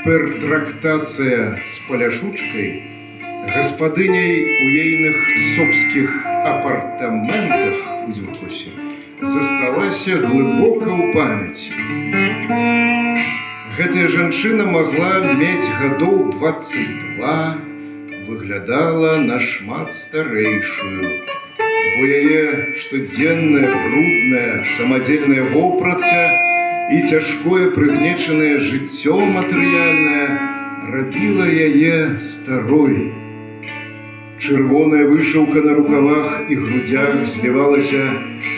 пертрактация с Поляшучкой, господыней у ейных собских апартаментах у Дзюркосе засталась глыбока ў памяці. Гэтая жанчына могла мець гадоў 22, выглядала нашмат старэйшую, бо яе штодзенная брудная самадзельная вопратка і цяжкое прыгнечанае жыццё матэрыяльнае рабіла яе старой. Чырвоная вышыўка на рукавах і грудях злівалася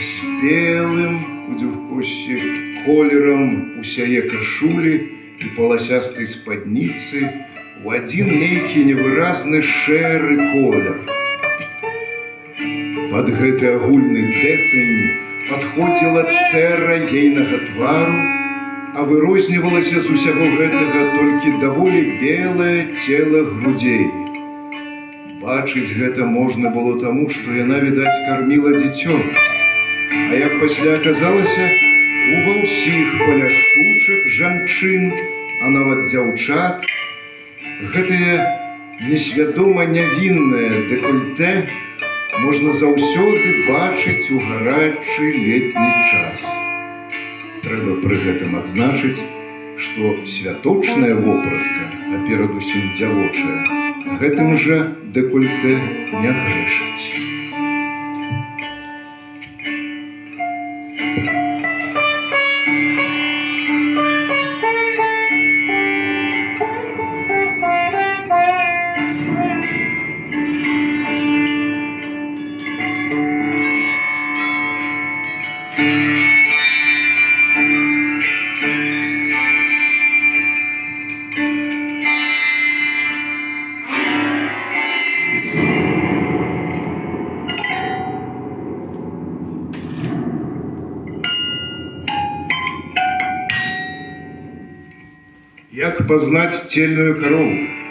з белым у Дзюркосе колерам усяе кашулі і паласястай спадніцы у адзін нейкі невыразны шэры колер. Пад гэты агульны дэсень падходзіла цэра ейнага твару, а вырознівалася з усяго гэтага толькі даволі белае цела грудзей. Бачыць гэта можна было таму, што яна, відаць, карміла дзіцё. А як пасля аказалася, ва ўсіх Поляшучак жанчын, а нават дзяўчат, гэтае несвядома нявіннае дэкольтэ можна заўсёды бачыць у гарачы летні час. Трэба пры гэтым адзначыць, што святочная вопратка, а перадусім дзявочая, гэтым жа дэкольтэ не грэшыць. Як пазнаць цельную карову?